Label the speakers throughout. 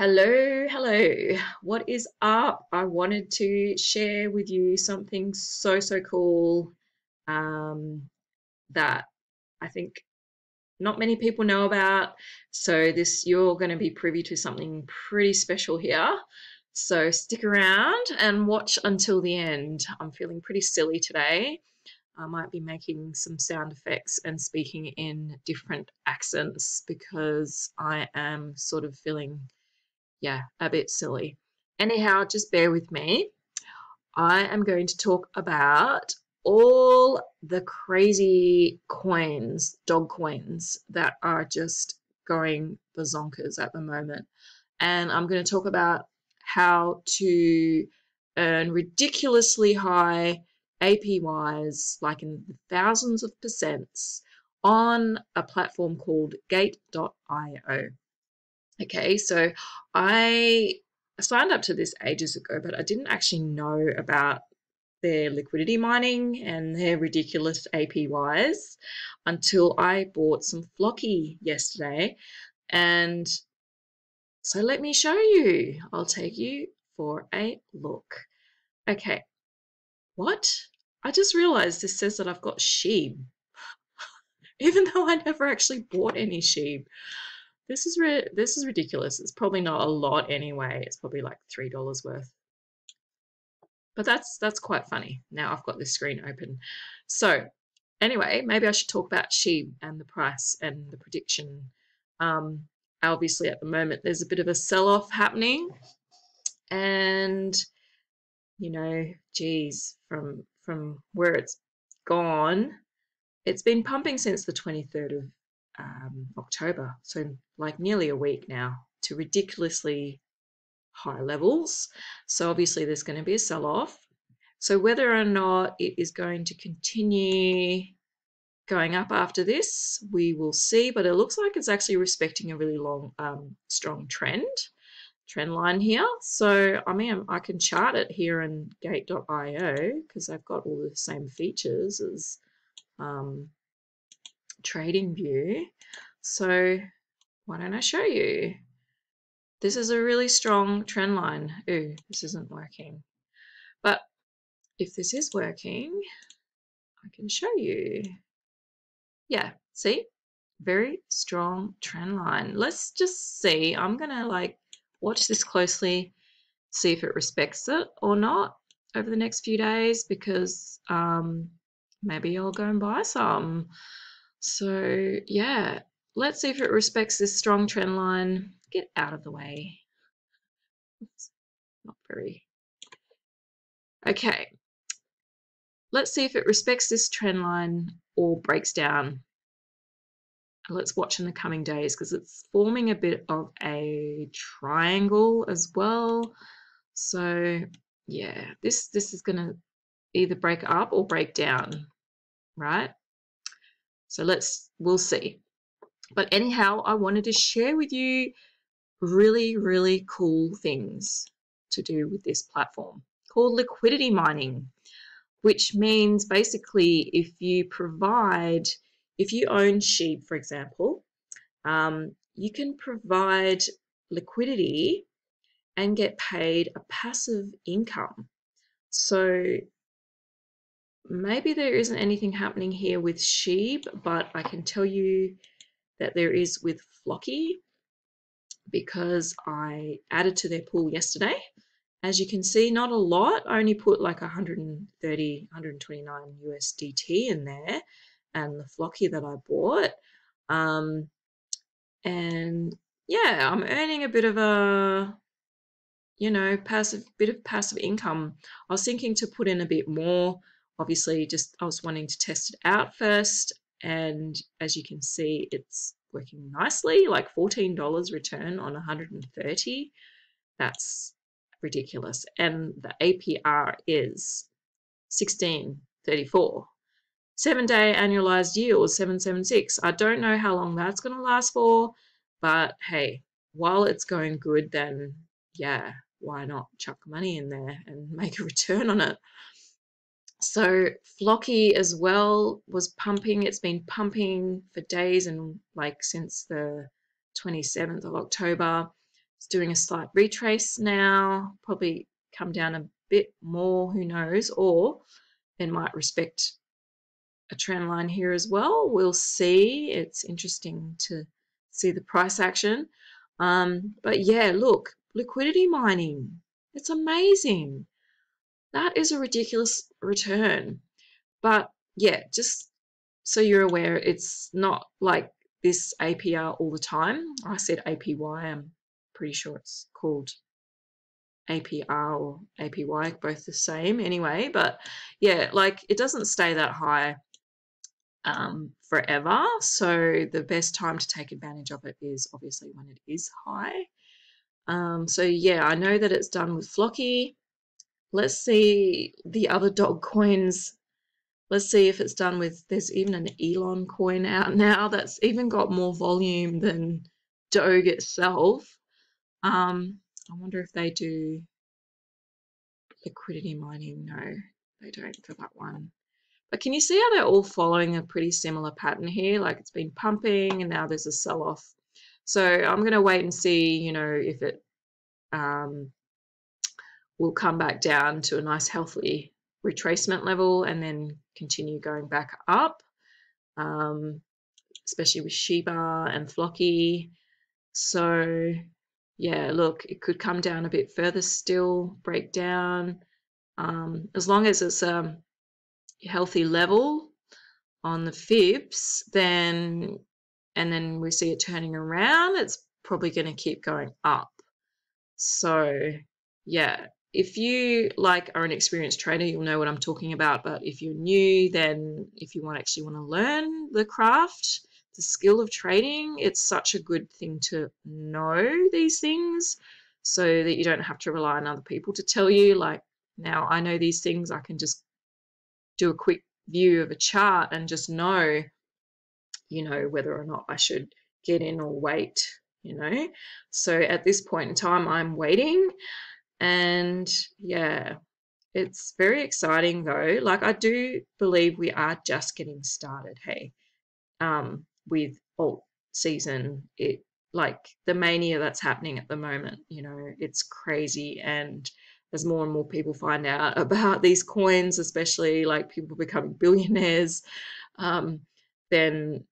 Speaker 1: Hello, hello. What is up? I wanted to share with you something so cool um, that I think not many people know about. So this you're going to be privy to something pretty special here. So stick around and watch until the end. I'm feeling pretty silly today. I might be making some sound effects and speaking in different accents because I am sort of feeling yeah, a bit silly. Anyhow, just bear with me. I am going to talk about all the crazy coins, dog coins, that are just going bazonkers at the moment. And I'm going to talk about how to earn ridiculously high APYs, like in the thousands of percents, on a platform called Gate.io. Okay, so I signed up to this ages ago, but I didn't actually know about their liquidity mining and their ridiculous APYs until I bought some Flocky yesterday. And so let me show you. I'll take you for a look. Okay, what? I just realized this says that I've got Sheeb, even though I never actually bought any Sheeb. This is ridiculous. It's probably not a lot anyway. It's probably like $3 worth. But that's quite funny. Now I've got this screen open. So anyway, maybe I should talk about Sheeb and the price and the prediction. Um, Obviously at the moment there's a bit of a sell-off happening, and geez, from where it's gone, it's been pumping since the 23rd of October, so like nearly a week now, to ridiculously high levels. So obviously there's going to be a sell-off. So whether or not it is going to continue going up after this, we will see, but it looks like it's actually respecting a really long, strong trend line here. So I mean, I can chart it here in Gate.io because I've got all the same features as TradingView. So why don't I show you? This is a really strong trend line. Ooh, this isn't working. But if this is working, I can show you. Yeah, see? Very strong trend line. Let's just see. I'm gonna like watch this closely, see if it respects it or not over the next few days, because maybe I'll go and buy some. So yeah, let's see if it respects this strong trend line. Get out of the way. It's not very okay. Let's see if it respects this trend line or breaks down. Let's watch in the coming days because it's forming a bit of a triangle as well. So yeah, this is going to either break up or break down, right? So we'll see. But anyhow, I wanted to share with you really cool things to do with this platform called liquidity mining, which means basically if you own Sheep, for example, you can provide liquidity and get paid a passive income. So maybe there isn't anything happening here with Sheep, but I can tell you that there is with Flocky, because I added to their pool yesterday. As you can see, not a lot. I only put like 130, 129 USDT in there, and the Flocky that I bought. And yeah, I'm earning a bit of a, passive income. I was thinking to put in a bit more. Obviously, I was wanting to test it out first, and as you can see, it's working nicely, like $14 return on 130. That's ridiculous. And the APR is 16.34. 7-day annualized yield 776. I don't know how long that's going to last for, but hey, while it's going good, then yeah, why not chuck money in there and make a return on it? So Flocky as well was pumping. It's been pumping for days and like since the 27th of October. It's doing a slight retrace now, probably come down a bit more, who knows, or it might respect a trend line here as well. We'll see. It's interesting to see the price action. But yeah, look, liquidity mining, it's amazing. That is a ridiculous return. But yeah, just so you're aware, it's not like this APR all the time. I said APY, I'm pretty sure it's called APR or APY, both the same anyway. But yeah, like it doesn't stay that high forever. So the best time to take advantage of it is obviously when it is high. So yeah, I know that it's done with Flocky. Let's see the other dog coins. Let's see if it's done with, there's even an Elon coin out now that's even got more volume than Doge itself. I wonder if they do liquidity mining. No, they don't for that one. But can you see how they're all following a pretty similar pattern here? Like it's been pumping and now there's a sell-off. So I'm going to wait and see, you know, if it will come back down to a nice healthy retracement level and then continue going back up, especially with Shiba and Flocky. So yeah, look, it could come down a bit further still, break down. As long as it's a healthy level on the fibs, then and then we see it turning around, it's probably going to keep going up. So yeah, if you like are an experienced trader, you'll know what I'm talking about. But if you're new, then if you actually want to learn the craft, the skill of trading, it's such a good thing to know these things so that you don't have to rely on other people to tell you. Like now I know these things, I can just do a quick view of a chart and just know, you know, whether or not I should get in or wait, you know. So at this point in time, I'm waiting. And yeah, it's very exciting though. Like I do believe we are just getting started, hey, with alt season. It like the mania that's happening at the moment, you know, it's crazy. And as more and more people find out about these coins, especially like people becoming billionaires, then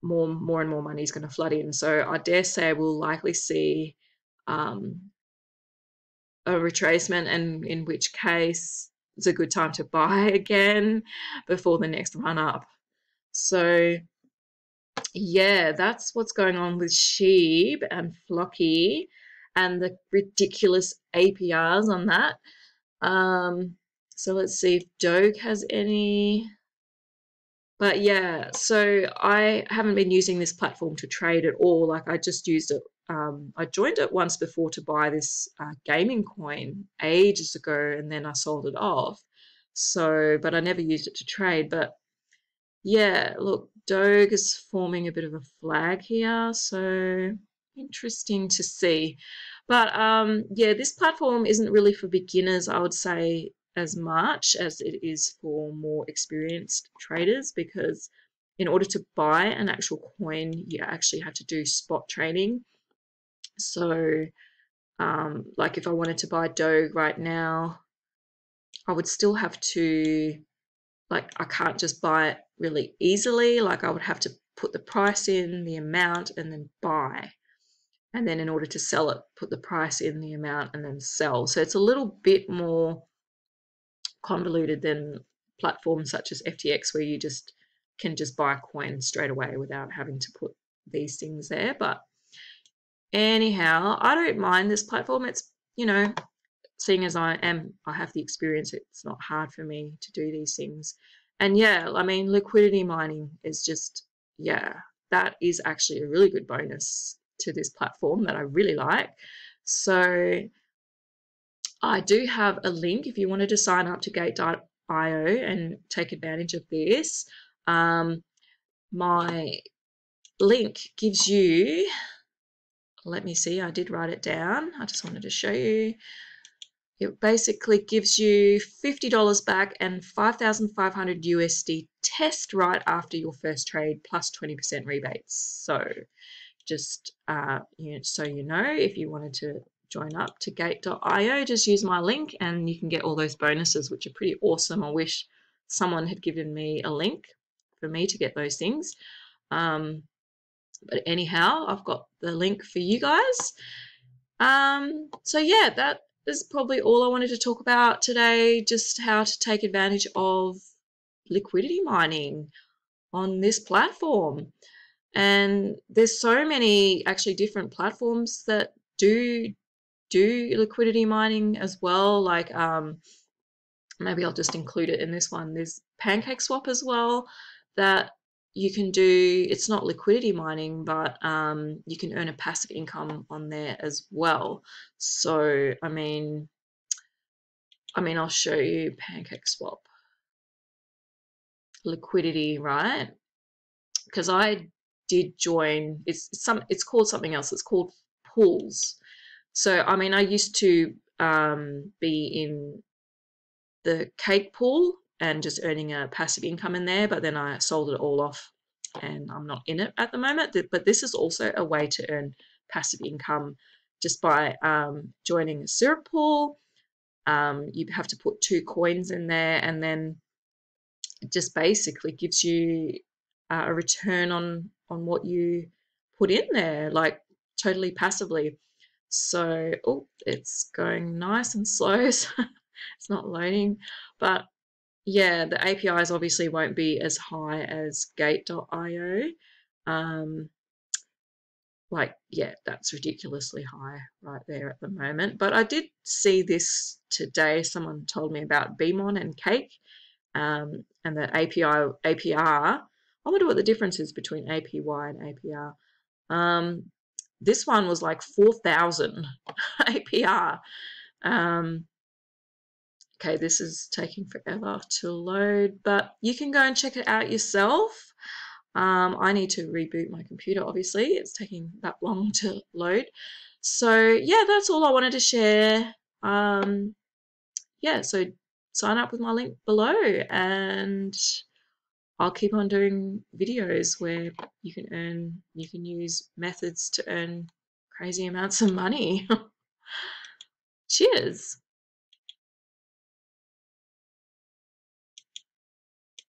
Speaker 1: more and more money is going to flood in. So I dare say we'll likely see a retracement, and in which case it's a good time to buy again before the next run up. So yeah, that's what's going on with Sheeb and Flocky and the ridiculous APRs on that. So let's see if Doge has any. But yeah, so I haven't been using this platform to trade at all. Like I just used it. I joined it once before to buy this gaming coin ages ago, and then I sold it off. So, but I never used it to trade. But yeah, look, Doge is forming a bit of a flag here. So interesting to see. But yeah, this platform isn't really for beginners, I would say, as much as it is for more experienced traders, because in order to buy an actual coin, you actually have to do spot trading. So like if I wanted to buy Doge right now, I would still have to, like I can't just buy it really easily. Like I would have to put the price in, the amount, and then buy. And then in order to sell it, put the price in, the amount, and then sell. So it's a little bit more convoluted than platforms such as FTX, where you just can just buy coins straight away without having to put these things there. But anyhow, I don't mind this platform. It's, you know, seeing as I have the experience, it's not hard for me to do these things. And yeah, I mean, liquidity mining is just, yeah, that is actually a really good bonus to this platform that I really like. So I do have a link if you wanted to sign up to Gate.io and take advantage of this. My link gives you, let me see, I did write it down. I just wanted to show you. It basically gives you $50 back and 5,500 USD test right after your first trade plus 20% rebates. So just so you know, if you wanted to join up to gate.io, just use my link and you can get all those bonuses, which are pretty awesome. I wish someone had given me a link for me to get those things. But anyhow, I've got the link for you guys. So yeah, that is probably all I wanted to talk about today, just how to take advantage of liquidity mining on this platform. And there's so many actually different platforms that do liquidity mining as well. Like maybe I'll just include it in this one. There's PancakeSwap as well that you can do. It's not liquidity mining, but you can earn a passive income on there as well. So I mean, I'll show you PancakeSwap liquidity, right? Because I did join. It's called something else. It's called pools. So I mean, I used to be in the cake pool and just earning a passive income in there, but then I sold it all off and I'm not in it at the moment. But this is also a way to earn passive income just by joining a syrup pool. You have to put 2 coins in there, and then it just basically gives you a return on what you put in there, like totally passively. So, oh, it's going nice and slow. So it's not loading, but yeah, the APIs obviously won't be as high as gate.io. Like, yeah, that's ridiculously high right there at the moment. But I did see this today. Someone told me about BMON and Cake, and the APR. I wonder what the difference is between APY and APR. This one was like 4,000 APR. Okay, this is taking forever to load, but you can go and check it out yourself. I need to reboot my computer, obviously. It's taking that long to load. So, yeah, that's all I wanted to share. Yeah, so sign up with my link below and I'll keep on doing videos where you can use methods to earn crazy amounts of money. Cheers.